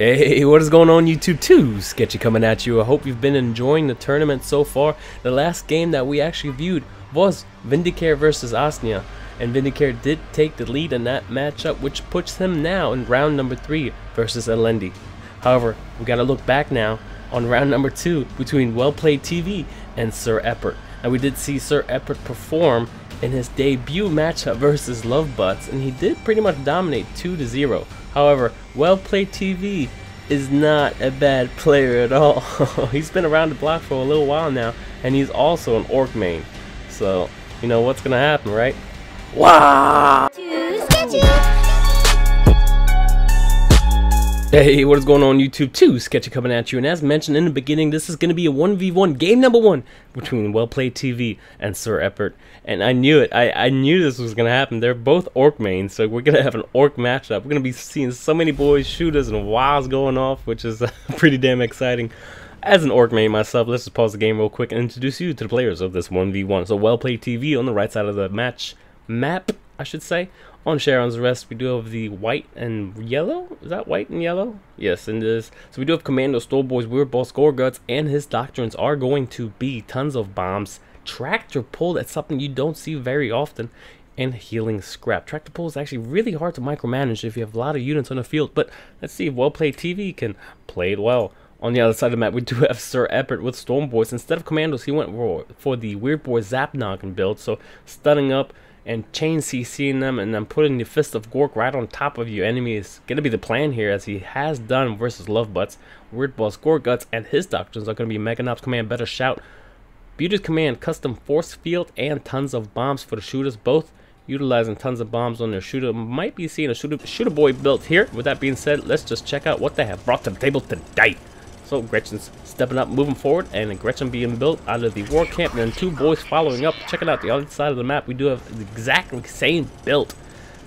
Hey, what is going on YouTube too? Sketchy coming at you. I hope you've been enjoying the tournament so far. The last game that we actually viewed was Vindicare versus Osnia, and Vindicare did take the lead in that matchup, which puts him now in round number 3 versus Alendi. However, we gotta look back now on round number 2 between WELLPLAYEDTV and SirEppert. And we did see SirEppert perform in his debut matchup versus Lovebutts, and he did pretty much dominate 2-0. However, WELLPLAYEDTV is not a bad player at all. He's been around the block for a little while now, and he's also an orc main. So, you know what's gonna happen, right? Wow! Hey, what is going on YouTube too? Sketchy coming at you, and as mentioned in the beginning, this is going to be a 1v1 game number 1 between WELLPLAYEDTV and SirEppert. And I knew it. I knew this was going to happen. They're both orc mains, so we're going to have an orc matchup. We're going to be seeing so many boys, shooters, and wows going off, which is pretty damn exciting. As an orc main myself, let's just pause the game real quick and introduce you to the players of this 1v1. So WELLPLAYEDTV on the right side of the map, I should say. On Sharon's rest, we do have the white and yellow. Is that white and yellow? Yes, it is. So we do have Commando, Stolboys, Weird Ball, Score Guts, and his doctrines are going to be tons of bombs, tractor pull, that's something you don't see very often, and healing scrap. Tractor pull is actually really hard to micromanage if you have a lot of units on the field, but let's see if WELLPLAYEDTV can play it well. On the other side of the map, we do have SirEppert with Stormboys. Instead of Commandos, he went for the Weird Boy Zap Noggin build, so stunning up and chain CCing them, and then putting the Fist of Gork right on top of your enemy is going to be the plan here, as he has done versus Lovebutts. Weird Ball, Score Guts, and his doctrines are going to be Mega Command, Better Shout, Beauty's Command, Custom Force Field, and tons of bombs for the shooters, both utilizing tons of bombs on their shooter. Might be seeing a shooter boy built here. With that being said, let's just check out what they have brought to the table today. So Gretchen's stepping up, moving forward, and Gretchen being built out of the war camp, and then two boys following up. Check it out, the other side of the map, we do have the exactly same build,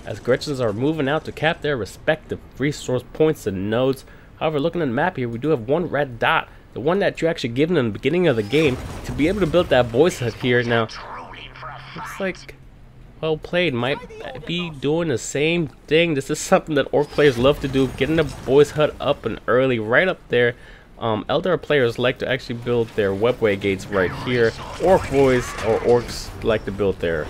as Gretchens are moving out to cap their respective resource points and nodes. However, looking at the map here, we do have one red dot, the one that you actually given in the beginning of the game, to be able to build that boys hut here. Now, looks like WELLPLAYED might be doing the same thing. This is something that orc players love to do, getting the boys hut up and early, right up there. Elder players like to actually build their webway gates right here. Orc boys or orcs like to build their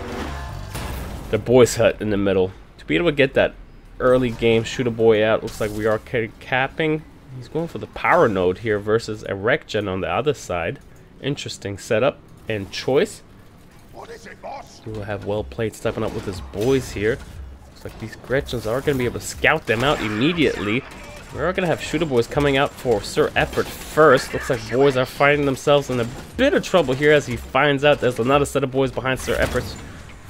boys hut in the middle to be able to get that early game shooter boy out. Looks like we are capping. He's going for the power node here versus a rec gen on the other side. Interesting setup and choice. We will have WELLPLAYED stepping up with his boys here. Looks like these Gretchens are going to be able to scout them out immediately. We're going to have shooter boys coming out for SirEppert first. Looks like boys are finding themselves in a bit of trouble here, as he finds out there's another set of boys behind SirEppert's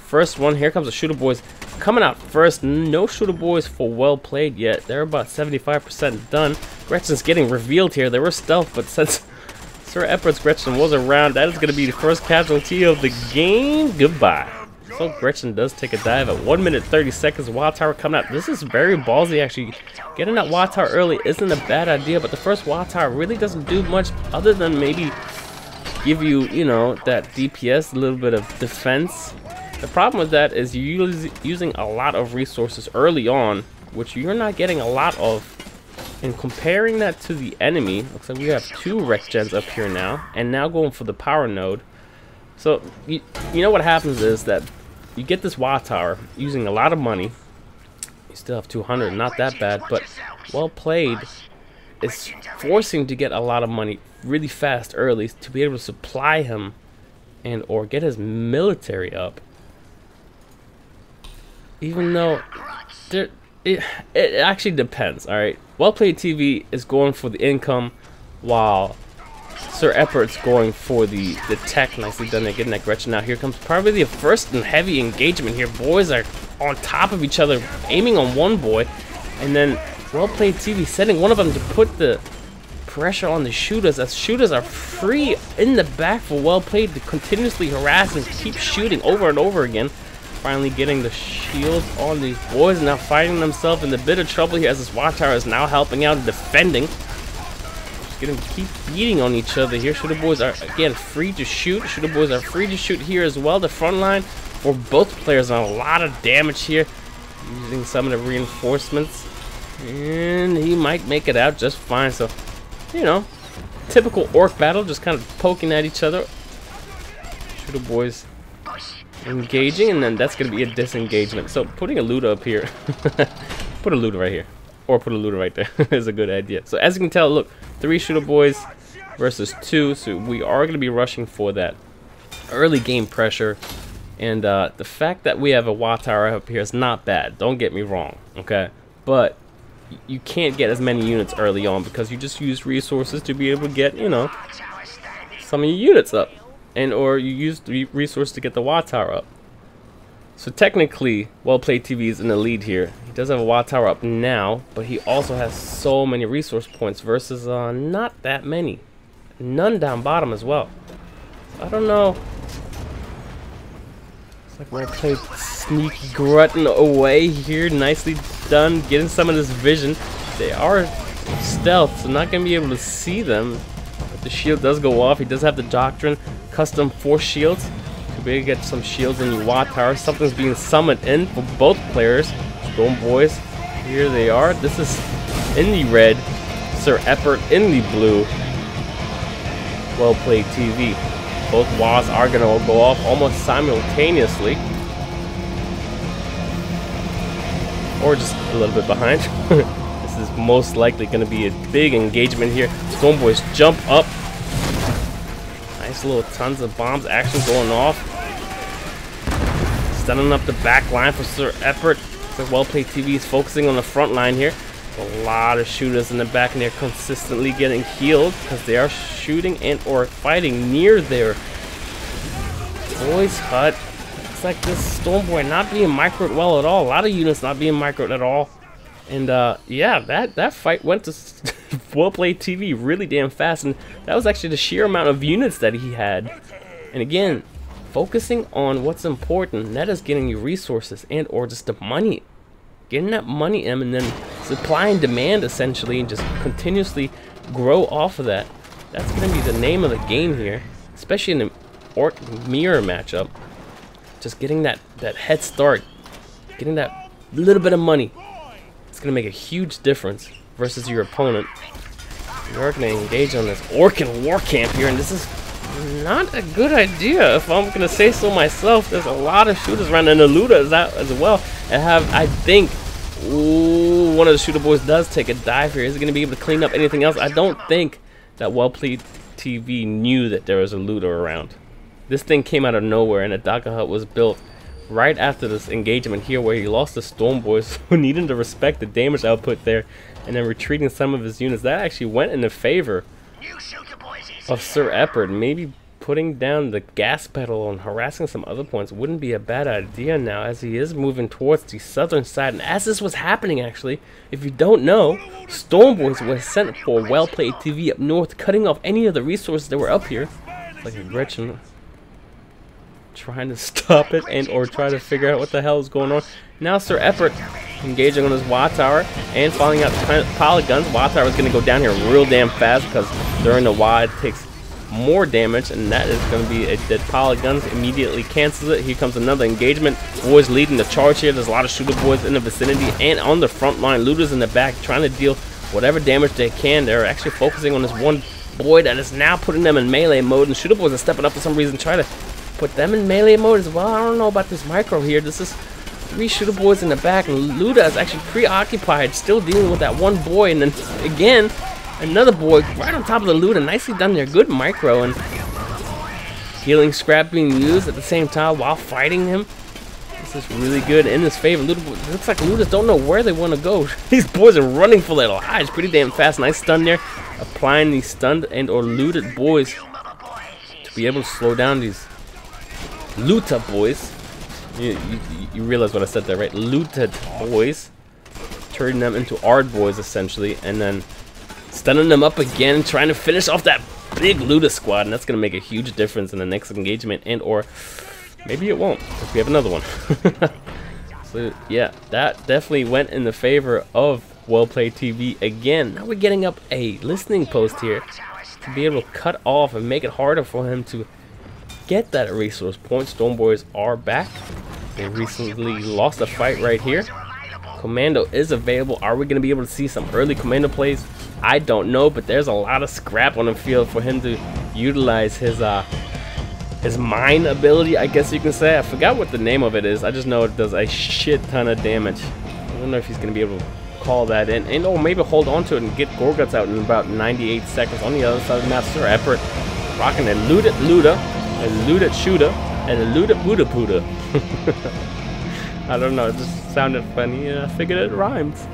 first one. Here comes the shooter boys coming out first. No shooter boys for WELLPLAYED yet. They're about 75% done. Gretchen's getting revealed here. They were stealth, but since SirEppert's Gretchen was around, that is going to be the first casualty of the game. Goodbye. So Gretchen does take a dive at 1 minute 30 seconds. Wild Tower coming out. This is very ballsy, actually. Getting that Wild Tower early isn't a bad idea, but the first Wild Tower really doesn't do much other than maybe give you, you know, that DPS, a little bit of defense. The problem with that is you're using a lot of resources early on, which you're not getting a lot of. And comparing that to the enemy, looks like we have 2 rec gens up here now, and now going for the power node. So you know what happens is that you get this Wild Tower using a lot of money. You still have 200, not that bad, but WELLPLAYED is forcing to get a lot of money really fast early to be able to supply him and or get his military up. Even though it actually depends, alright? WELLPLAYEDTV is going for the income, while SirEppert's going for the tech. Nicely done there, getting that Gretchen out. Here comes probably the first and heavy engagement here. Boys are on top of each other, aiming on one boy, and then WELLPLAYEDTV setting one of them to put the pressure on the shooters, as shooters are free in the back for WELLPLAYED to continuously harass and keep shooting over and over again. Finally getting the shields on these boys, now finding themselves in a bit of trouble here, as this Wild Tower is now helping out and defending. Keep beating on each other here. Shooter boys are again free to shoot. Shooter boys are free to shoot here as well. The front line for both players on a lot of damage here, using some of the reinforcements. And he might make it out just fine. So, you know, typical orc battle, just kind of poking at each other. Shooter boys engaging, and then that's going to be a disengagement. So putting a looter up here, put a looter right here, or put a looter right there is a good idea. So as you can tell, look, 3 shooter boys versus 2. So we are going to be rushing for that early game pressure. And the fact that we have a watt tower up here is not bad. Don't get me wrong, okay? But you can't get as many units early on because you just use resources to be able to get, you know, some of your units up. And or you use the resource to get the watt tower up. So technically, WellPlayedTV is in the lead here. He does have a watt tower up now, but he also has so many resource points versus not that many. None down bottom as well. I don't know. It's like WellPlayed sneaky grutting away here. Nicely done, getting some of this vision. They are stealth, so not gonna be able to see them. But the shield does go off. He does have the doctrine. Custom force shields to be able to get some shields in your watt tower. Something's being summoned in for both players. Storm boys, here they are. This is in the red, SirEppert in the blue. WellPlayedTV. Both WAs are gonna go off almost simultaneously, or just a little bit behind. This is most likely gonna be a big engagement here. Storm boys jump up. Nice little tons of bombs action going off. Stunning up the back line for SirEppert. So WellPlayedTV is focusing on the front line here. A lot of shooters in the back, and they're consistently getting healed because they are shooting and or fighting near their boys' hut. It's like this Storm Boy not being microed well at all. A lot of units not being microed at all. And yeah, that fight went to WellPlayedTV really damn fast, and that was actually the sheer amount of units that he had. And again, focusing on what's important, and that is getting you resources and or just the money. Getting that money in, and then supply and demand essentially, and just continuously grow off of that. That's going to be the name of the game here, especially in the orc mirror matchup. Just getting that head start, getting that little bit of money. It's going to make a huge difference versus your opponent. You're going to engage on this orc and war camp here, and this is not a good idea if I'm going to say so myself. There's a lot of shooters around, and the looter is out as well. And I think, ooh, one of the shooter boys does take a dive here. Is he going to be able to clean up anything else? I don't think that WellPlayedTV knew that there was a looter around. This thing came out of nowhere, and a Daka hut was built right after this engagement here where he lost the Storm Boys, who needed to respect the damage output there, and then retreating some of his units. That actually went in the favor of SirEppert. Maybe putting down the gas pedal and harassing some other points wouldn't be a bad idea now, as he is moving towards the southern side. And as this was happening, actually, if you don't know, Storm Boys were sent for WellPlayedTV up north, cutting off any of the resources that were up here. It's like a Gretchen trying to stop it and or try to figure out what the hell is going on. Now SirEppert engaging on his watt tower and falling out the pile of guns. Watt tower is going to go down here real damn fast because during the WA it takes more damage, and that is going to be a dead pile of guns. Immediately cancels it. Here comes another engagement. Boys leading the charge here. There's a lot of shooter boys in the vicinity and on the front line. Looters in the back trying to deal whatever damage they can. They're actually focusing on this one boy that is now putting them in melee mode, and shooter boys are stepping up for some reason, try to put them in melee mode as well. I don't know about this micro here. This is 3 shooter boys in the back, and Luda is actually preoccupied, still dealing with that one boy, and then again another boy right on top of the Luda. Nicely done there. Good micro, and healing scrap being used at the same time while fighting him. This is really good in his favor. Luda, looks like Ludas don't know where they want to go. These boys are running for their lives pretty damn fast. Nice stun there, applying these stunned and or looted boys to be able to slow down these Luta boys. You realize what I said there, right? Looted boys, turning them into Ard boys essentially, and then stunning them up again, trying to finish off that big Luta squad, and that's gonna make a huge difference in the next engagement, and or maybe it won't if we have another one. So yeah, that definitely went in the favor of WellPlayedTV again. Now we're getting up a listening post here to be able to cut off and make it harder for him to get that resource point. Storm Boys are back. They recently lost a fight right here. Commando is available. Are we going to be able to see some early Commando plays? I don't know, but there's a lot of scrap on the field for him to utilize his mine ability, I guess you can say. I forgot what the name of it is. I just know it does a shit ton of damage. I don't know if he's going to be able to call that in, and or maybe hold on to it and get Gorguts out in about 98 seconds. On the other side of the map, SirEppert rocking a looted Luda, a looted shooter, and a looted Buddha Puda. I don't know, it just sounded funny. I figured it rhymes.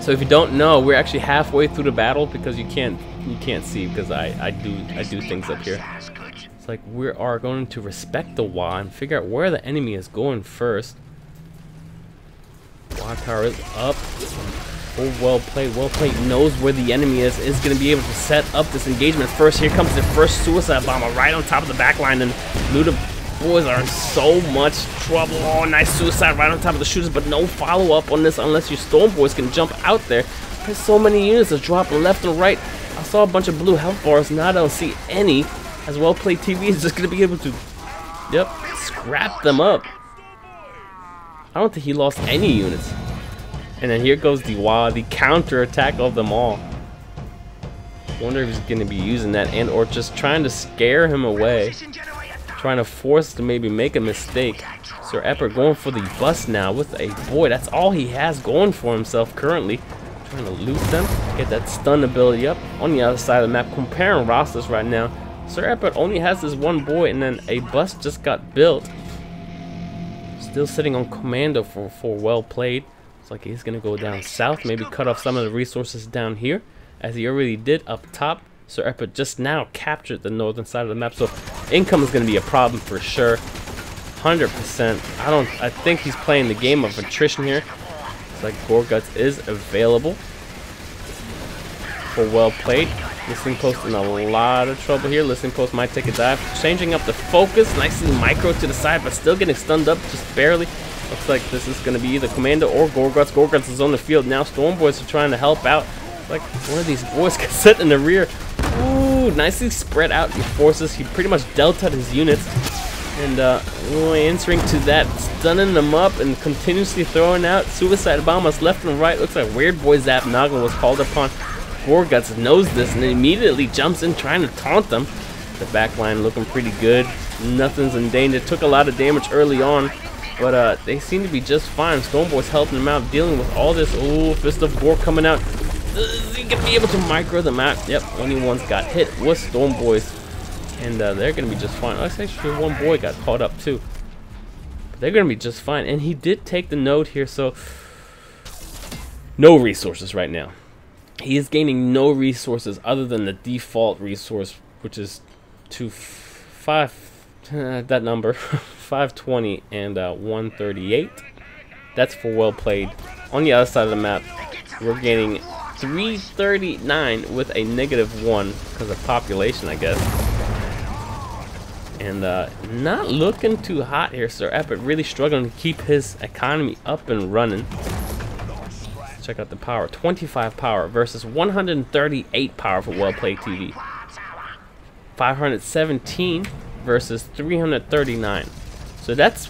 So if you don't know, we're actually halfway through the battle because you can't see because I do things up here. It's like we are going to respect the WA and figure out where the enemy is going first. WA tower is up. Oh, well played. Well played knows where the enemy is going to be able to set up this engagement first. Here comes the first suicide bomber right on top of the back line, and Luda boys are in so much trouble. Oh, nice suicide right on top of the shooters, but no follow-up on this unless your Storm Boys can jump out there. There's so many units that drop left and right. I saw a bunch of blue health bars, now I don't see any, as Well Played TV is just going to be able to, yep, scrap them up. I don't think he lost any units. And then here goes the WA, the counter attack of them all. Wonder if he's going to be using that and or just trying to scare him away. Trying to force to maybe make a mistake. SirEppert going for the bust now with a boy. That's all he has going for himself currently. Trying to loot them, get that stun ability up. On the other side of the map, comparing rosters right now, SirEppert only has this one boy, and then a bust just got built. Still sitting on Commando for Well Played. Looks like he's gonna go down south, maybe cut off some of the resources down here, as he already did up top. SirEppert just now captured the northern side of the map, so income is going to be a problem for sure. 100%. I think he's playing the game of attrition here. It's like Gorguts is available for Well Played. Listening Post in a lot of trouble here. Listening Post might take a dive. Changing up the focus. Nicely micro to the side, but still getting stunned up just barely. Looks like this is going to be either Commando or Gorguts. Gorguts is on the field now. Storm Boys are trying to help out. Like one of these boys can sit in the rear. Ooh, nicely spread out your forces. He pretty much delta'd his units. And answering to that, stunning them up and continuously throwing out suicide bombers left and right. Looks like Weird Boy Zap Noggin was called upon. Gorguts knows this and immediately jumps in trying to taunt them. The back line looking pretty good. Nothing's in danger. Took a lot of damage early on, but they seem to be just fine. Storm Boy's helping them out, dealing with all this. Ooh, Fist of Gore coming out. Is he gonna be able to micro them out? Yep, only one's got hit was Storm Boys, and they're gonna be just fine. Actually, one boy got caught up too. But they're gonna be just fine, and he did take the node here, so no resources right now. He is gaining no resources other than the default resource, which is that number 520 and 138. That's for Well Played. On the other side of the map, we're gaining 339 with a -1 because of population, I guess. And not looking too hot here. SirEppert really struggling to keep his economy up and running. Check out the power. 25 power versus 138 power for Well Played TV. 517 versus 339. So that's,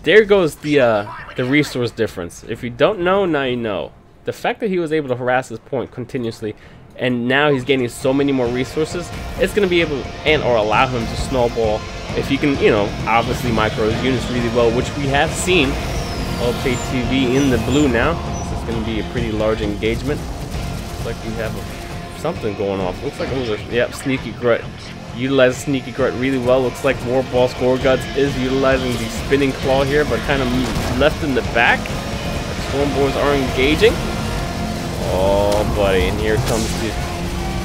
there goes the resource difference. If you don't know, now you know. The fact that he was able to harass his point continuously, and now he's gaining so many more resources, it's going to be able and or allow him to snowball if he can, you know, obviously micro his units really well, which we have seen. Well Played TV in the blue now. This is going to be a pretty large engagement. Looks like we have something going off. Looks like it was a, yep, Sneaky Grut. Utilizes Sneaky Grut really well. Looks like War Boss Gorguts is utilizing the spinning claw here, but kind of left in the back. Storm Boys are engaging. Oh, buddy, and here comes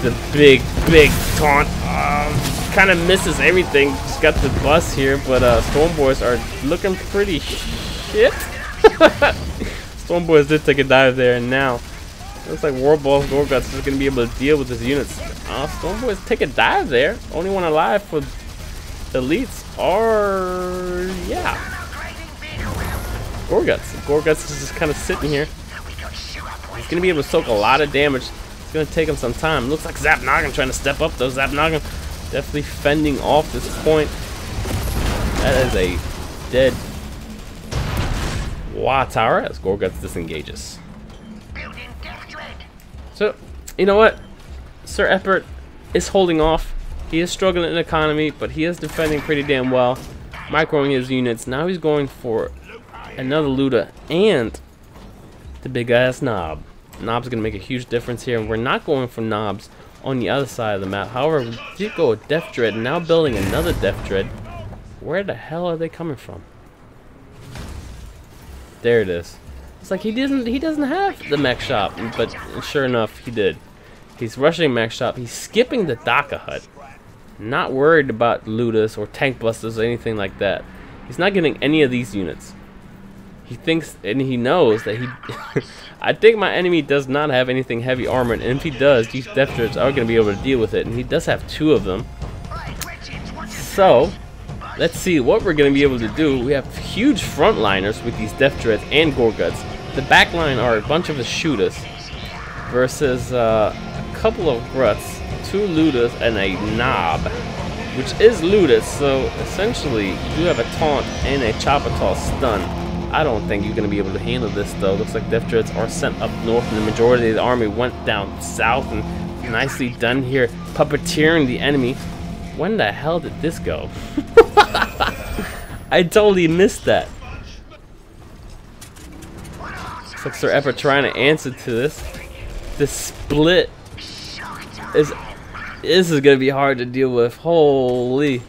the big taunt. Kind of misses everything. Just got the bus here, but Storm Boys are looking pretty shit. Storm Boys did take a dive there, and now looks like War Boss Gorguts is going to be able to deal with his units. Storm Boys take a dive there. Only one alive for elites are, yeah, Gorguts. Gorguts is just kind of sitting here. He's going to be able to soak a lot of damage. It's going to take him some time. Looks like Zap Noggin trying to step up though. Zap Noggin definitely fending off this point. That is a dead Wow tower as Gorguts disengages. So, you know what? SirEppert is holding off. He is struggling in economy, but he is defending pretty damn well. Microing his units. Now he's going for another looter and the big ass knob. Knob's gonna make a huge difference here, and we're not going for knobs on the other side of the map. However, we did go with Death Dread, now building another Death Dread. Where the hell are they coming from? There it is. It's like he doesn't have the mech shop, but sure enough, he did. He's rushing mech shop. He's skipping the Daka hut. Not worried about looters or tank busters or anything like that. He's not getting any of these units. He thinks and he knows that he I think my enemy does not have anything heavy armored, and if he does, these Death Dreads are going to be able to deal with it, and he does have 2 of them. So let's see what we're going to be able to do. We have huge frontliners with these Death Dreads and Gorguts. The back line are a bunch of the shooters versus a couple of Gruts, 2 looters, and a knob, which is looted. So essentially, you do have a taunt and a chopper toss stun. I don't think you're going to be able to handle this, though. Looks like Death Dreads are sent up north, and the majority of the army went down south. And nicely done here, puppeteering the enemy. When the hell did this go? I totally missed that. Looks like SirEppert trying to answer to this. This split is gonna be hard to deal with. Holy!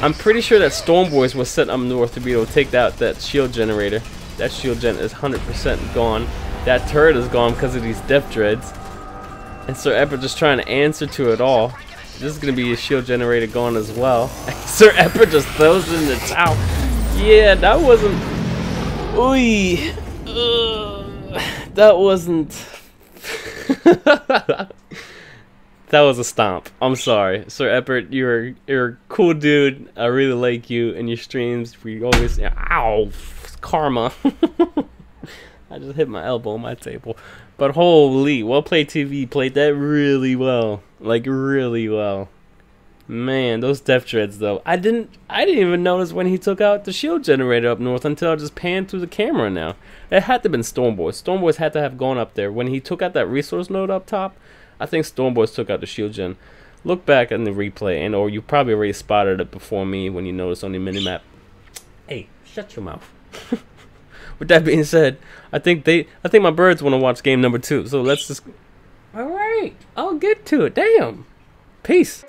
I'm pretty sure that Storm Boys was sent up north to be able to take out that shield generator. That shield gen is 100% gone. That turret is gone because of these Death Dreads. And SirEppert just trying to answer to it all. This is gonna be a shield generator gone as well. SirEppert just throws in the towel. Yeah, that wasn't. Ooh, that wasn't. That was a stomp. I'm sorry, SirEppert. You're a cool dude. I really like you and your streams. We always. Ow, karma. I just hit my elbow on my table. But holy, WellPlayedTV played that really well. Like really well. Man, those Death Dreads though. I didn't even notice when he took out the shield generator up north until I just panned through the camera now. It had to have been Storm Boys. Storm Boys had to have gone up there. When he took out that resource node up top, I think Storm Boys took out the shield gen. Look back in the replay, and or you probably already spotted it before me when you noticed on the minimap. Hey, shut your mouth. With that being said, I think my birds want to watch game number 2. So let's just. All right, I'll get to it. Damn. Peace.